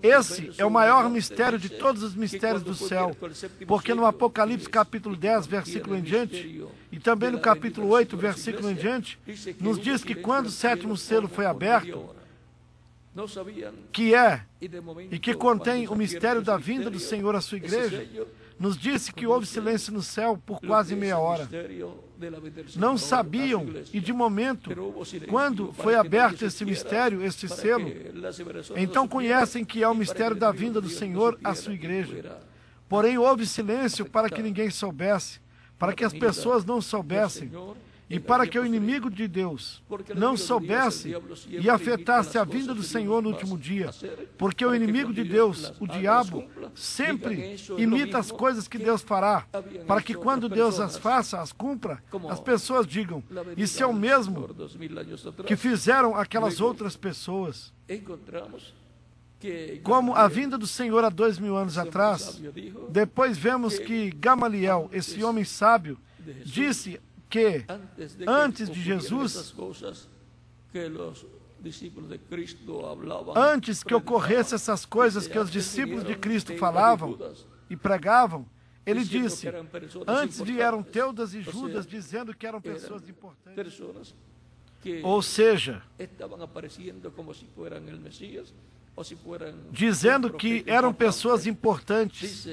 Esse é o maior mistério de todos os mistérios do céu, porque no Apocalipse capítulo 10, versículo em diante, e também no capítulo 8, versículo em diante, nos diz que quando o sétimo selo foi aberto, que é e que contém o mistério da vinda do Senhor à sua igreja, nos disse que houve silêncio no céu por quase meia hora. Não sabiam, e de momento, quando foi aberto esse mistério, este selo, então conhecem que é o mistério da vinda do Senhor à sua igreja. Porém, houve silêncio para que ninguém soubesse, para que as pessoas não soubessem, e para que o inimigo de Deus não soubesse e afetasse a vinda do Senhor no último dia. Porque o inimigo de Deus, o diabo, sempre imita as coisas que Deus fará, para que quando Deus as faça, as cumpra, as pessoas digam, isso é o mesmo que fizeram aquelas outras pessoas. Como a vinda do Senhor há 2000 anos atrás, depois vemos que Gamaliel, esse homem sábio, disse que antes de Jesus, antes que ocorressem essas coisas que os discípulos de Cristo falavam e pregavam, ele disse, antes vieram Teudas e Judas dizendo que eram pessoas importantes. Ou seja, dizendo que eram pessoas importantes.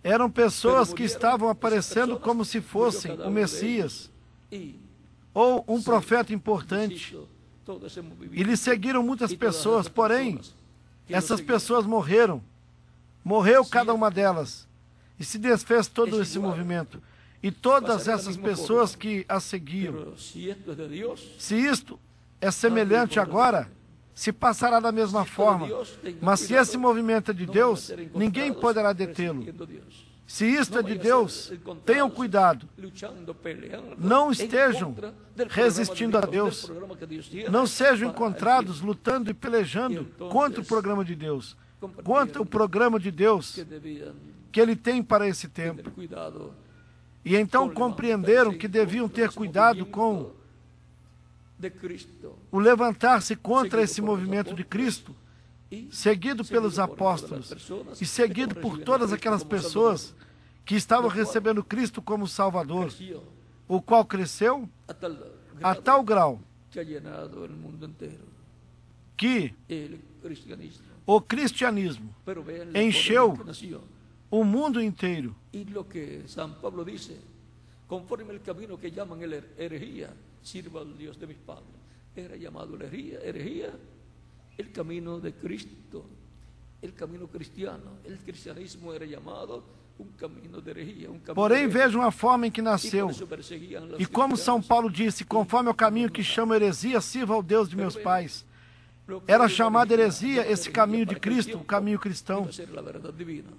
Eram pessoas que estavam aparecendo como se fossem o Messias ou um profeta importante. E lhe seguiram muitas pessoas, porém, essas pessoas morreram. Morreu cada uma delas. E se desfez todo esse movimento. E todas essas pessoas que a seguiam. Se isto é semelhante agora, se passará da mesma forma. Mas se esse movimento é de Deus, ninguém poderá detê-lo. Se isto é de Deus, tenham cuidado. Não estejam resistindo a Deus. Não sejam encontrados lutando e pelejando contra o programa de Deus. Contra o programa de Deus que Ele tem para esse tempo. E então compreenderam que deviam ter cuidado com o levantar-se contra esse movimento de Cristo, seguido pelos apóstolos e seguido por todas aquelas pessoas que estavam recebendo Cristo como Salvador, o qual cresceu a tal grau que o cristianismo encheu o mundo inteiro. Conforme el camino que llaman herejía, sirva al Dios de mis padres. Era llamado herejía, el camino de Cristo, el camino cristiano. El cristianismo era llamado um caminho de herejía. Porém, vejam a forma em que nasceu. E como São Paulo disse, conforme o caminho que chama heresia, sirva ao Deus de meus pais. Era chamado heresia esse caminho de Cristo, o caminho cristão.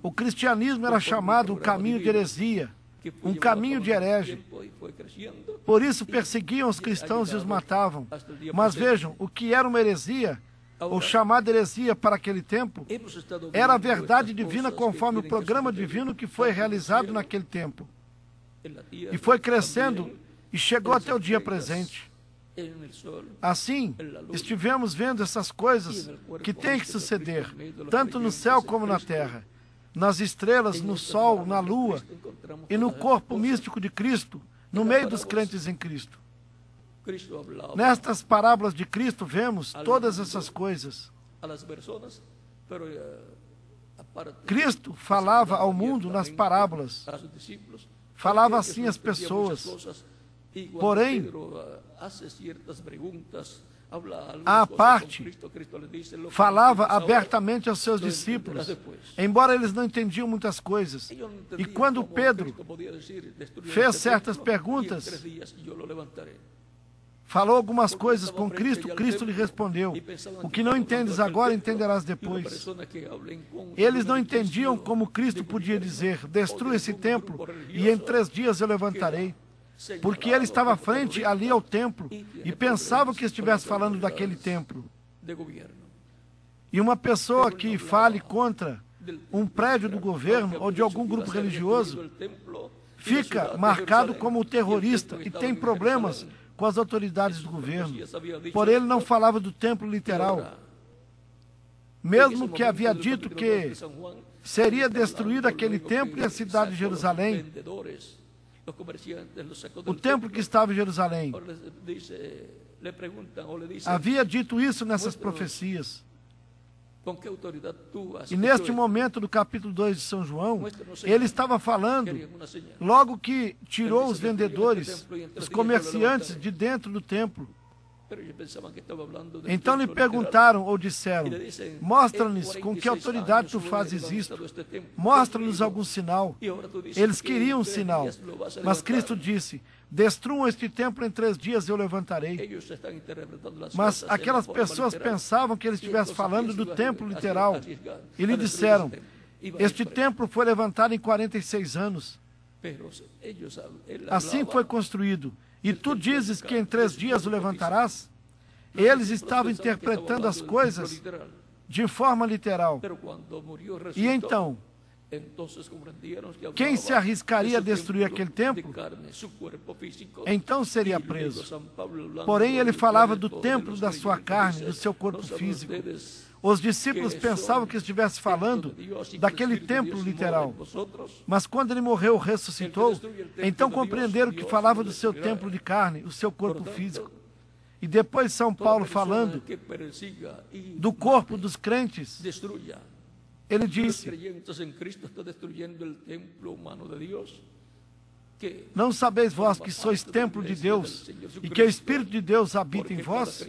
O cristianismo era chamado o caminho de heresia, um caminho de herege. Por isso perseguiam os cristãos e os matavam. Mas vejam, o que era uma heresia, ou chamada heresia para aquele tempo, era a verdade divina conforme o programa divino que foi realizado naquele tempo. E foi crescendo e chegou até o dia presente. Assim, estivemos vendo essas coisas que têm que suceder, tanto no céu como na terra, nas estrelas, no sol, na lua e no corpo místico de Cristo, no meio dos crentes em Cristo. Nestas parábolas de Cristo vemos todas essas coisas. Cristo falava ao mundo nas parábolas, falava assim às pessoas. Porém, à parte, falava abertamente aos seus discípulos, embora eles não entendiam muitas coisas. E quando Pedro fez certas perguntas, falou algumas coisas com Cristo, Cristo lhe respondeu, o que não entendes agora, entenderás depois. Eles não entendiam como Cristo podia dizer, destrua esse templo e em 3 dias eu levantarei. Porque ele estava à frente ali ao templo e pensava que estivesse falando daquele templo. E uma pessoa que fale contra um prédio do governo ou de algum grupo religioso fica marcado como terrorista e tem problemas com as autoridades do governo, porém ele não falava do templo literal. Mesmo que havia dito que seria destruído aquele templo e a cidade de Jerusalém, o templo que estava em Jerusalém. Havia dito isso nessas profecias. E neste momento do capítulo 2 de São João, ele estava falando, logo que tirou os vendedores, os comerciantes de dentro do templo. Então lhe perguntaram ou disseram: mostra-nos com que autoridade tu fazes isto, mostra-nos algum sinal. Eles queriam um sinal, mas Cristo disse: destruam este templo, em 3 dias eu levantarei. Mas aquelas pessoas pensavam que ele estivesse falando do templo literal, e lhe disseram: este templo foi levantado em 46 anos. Assim foi construído. E tu dizes que em 3 dias o levantarás? Eles estavam interpretando as coisas de forma literal. E então, quem se arriscaria a destruir aquele templo? Então seria preso. Porém, ele falava do templo da sua carne, do seu corpo físico. Os discípulos pensavam que estivesse falando daquele templo literal. Mas quando ele morreu, ressuscitou, então compreenderam que falava do seu templo de carne, o seu corpo físico. E depois São Paulo falando do corpo dos crentes, ele disse: não sabeis vós que sois templo de Deus e que o Espírito de Deus habita em vós?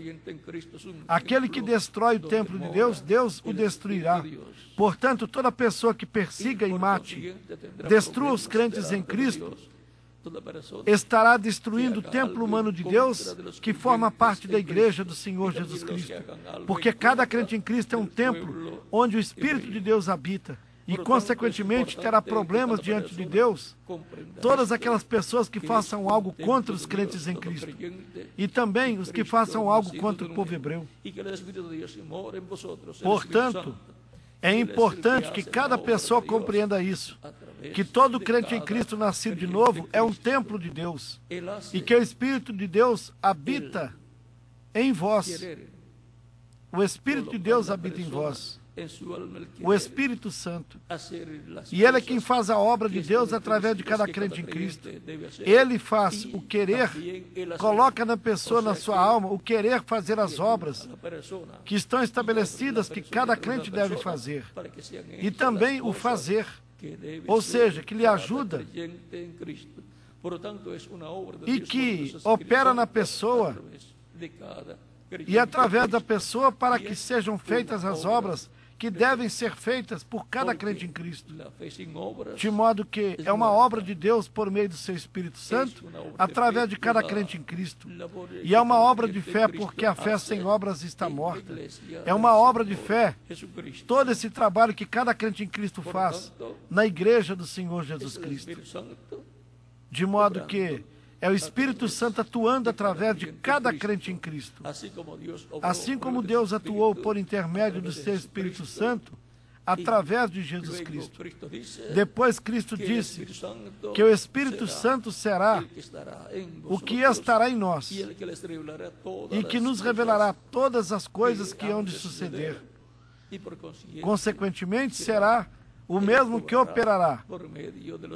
Aquele que destrói o templo de Deus, Deus o destruirá. Portanto, toda pessoa que persiga e mate, destrua os crentes em Cristo, estará destruindo o templo humano de Deus, que forma parte da igreja do Senhor Jesus Cristo. Porque cada crente em Cristo é um templo onde o Espírito de Deus habita. E, consequentemente, terá problemas diante de Deus todas aquelas pessoas que façam algo contra os crentes em Cristo. E também os que façam algo contra o povo hebreu. Portanto, é importante que cada pessoa compreenda isso. Que todo crente em Cristo nascido de novo é um templo de Deus. E que o Espírito de Deus habita em vós. O Espírito de Deus habita em vós. O Espírito Santo. E Ele é quem faz a obra de Deus através de cada crente em Cristo. Ele faz o querer, coloca na pessoa, na sua alma, o querer fazer as obras que estão estabelecidas que cada crente deve fazer. E também o fazer, ou seja, que lhe ajuda e que opera na pessoa e através da pessoa para que sejam feitas as obras que devem ser feitas por cada crente em Cristo. De modo que é uma obra de Deus por meio do seu Espírito Santo, através de cada crente em Cristo. E é uma obra de fé, porque a fé sem obras está morta. É uma obra de fé, todo esse trabalho que cada crente em Cristo faz na igreja do Senhor Jesus Cristo. De modo que é o Espírito Santo atuando através de cada crente em Cristo. Assim como Deus atuou por intermédio do seu Espírito Santo, através de Jesus Cristo. Depois Cristo disse que o Espírito Santo será o que estará em nós e que nos revelará todas as coisas que hão de suceder. Consequentemente, será o mesmo que operará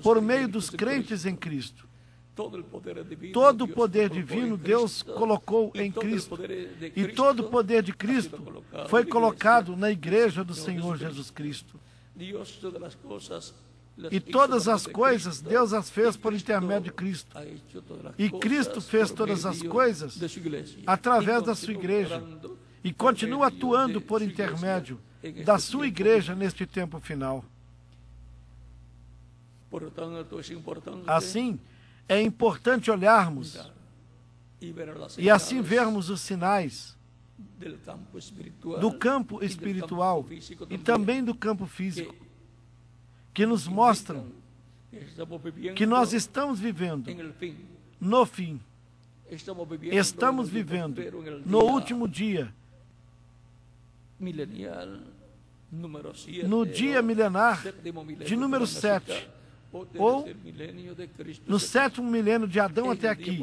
por meio dos crentes em Cristo. Todo o poder divino Deus colocou em Cristo. E todo o poder de Cristo foi colocado na igreja do Senhor Jesus Cristo. E todas as coisas Deus as fez por intermédio de Cristo. E Cristo fez todas as coisas através da sua igreja. E continua atuando por intermédio da sua igreja neste tempo final. Assim, é importante olharmos e assim vermos os sinais do campo espiritual e também do campo físico, que nos mostram que nós estamos vivendo no fim. Estamos vivendo no último dia, no dia milenar de número 7. ou no 7º milênio de Adão até aqui,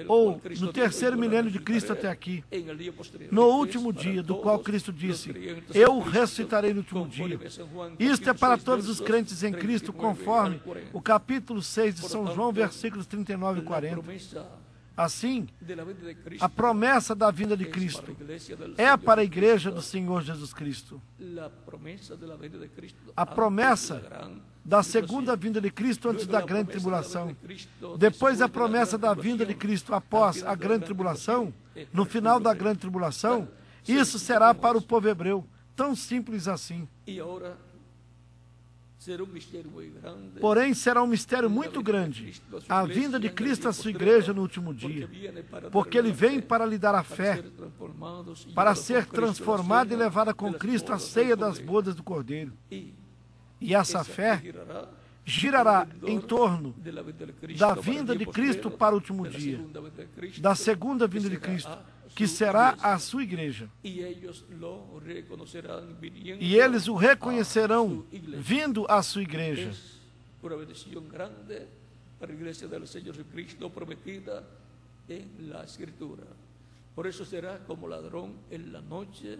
ou no 3º milênio de Cristo até aqui, no último dia, do qual Cristo disse: eu ressuscitarei no último dia. Isto é para todos os crentes em Cristo, conforme o capítulo 6 de São João, versículos 39 e 40. Assim, a promessa da vinda de Cristo é para a igreja do Senhor Jesus Cristo. A promessa da segunda vinda de Cristo antes da grande tribulação. Depois a promessa da vinda de Cristo após a grande tribulação, no final da grande tribulação, isso será para o povo hebreu. Tão simples assim. Porém, será um mistério muito grande a vinda de Cristo à sua igreja no último dia, porque Ele vem para lhe dar a fé, para ser transformada e levada com Cristo à ceia das bodas do Cordeiro. E essa fé girará em torno da vinda de Cristo para o último dia, da segunda vinda de Cristo, que será a sua igreja. E eles o reconhecerão vindo à sua igreja. Por isso será como ladrão en la noche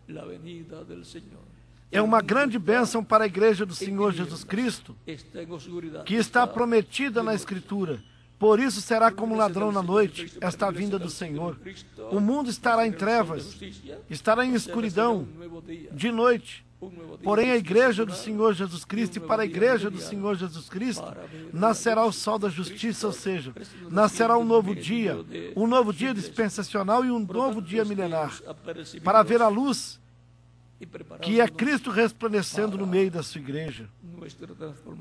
la venida del Señor. É uma grande bênção para a igreja do Senhor Jesus Cristo, que está prometida na Escritura. Por isso será como ladrão na noite, esta vinda do Senhor. O mundo estará em trevas, estará em escuridão, de noite. Porém, a igreja do Senhor Jesus Cristo, e para a igreja do Senhor Jesus Cristo, nascerá o sol da justiça, ou seja, nascerá um novo dia dispensacional e um novo dia milenar, para ver a luz que é Cristo resplandecendo no meio da sua igreja.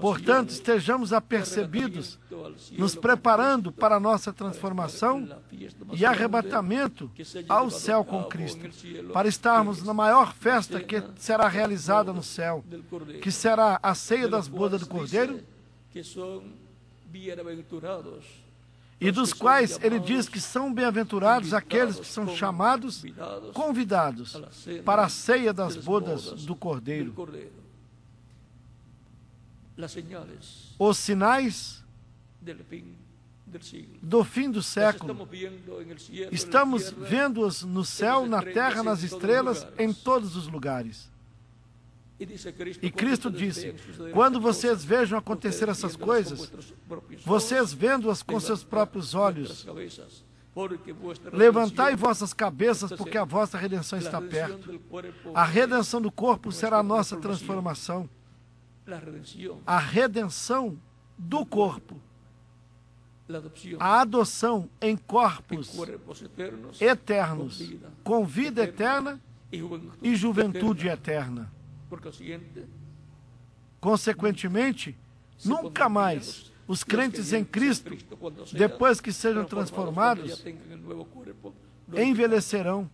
Portanto, estejamos apercebidos, nos preparando para a nossa transformação e arrebatamento ao céu com Cristo, para estarmos na maior festa que será realizada no céu, que será a ceia das bodas do Cordeiro, e dos quais ele diz que são bem-aventurados aqueles que são chamados, convidados para a ceia das bodas do Cordeiro. Os sinais do fim do século, estamos vendo-os no céu, na terra, nas estrelas, em todos os lugares. E Cristo disse: quando vocês vejam acontecer essas coisas, vocês vendo-as com seus próprios olhos, levantai vossas cabeças, porque a vossa redenção está perto. A redenção do corpo será a nossa transformação. A redenção do corpo. A adoção em corpos eternos, com vida eterna e juventude eterna. Consequentemente, nunca mais os crentes em Cristo, depois que sejam transformados, envelhecerão,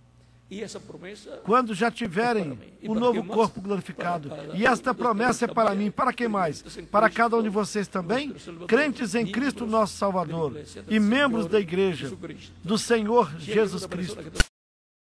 quando já tiverem o novo corpo glorificado. E esta promessa é para mim, para quem mais? Para cada um de vocês também, crentes em Cristo nosso Salvador, e membros da igreja do Senhor Jesus Cristo.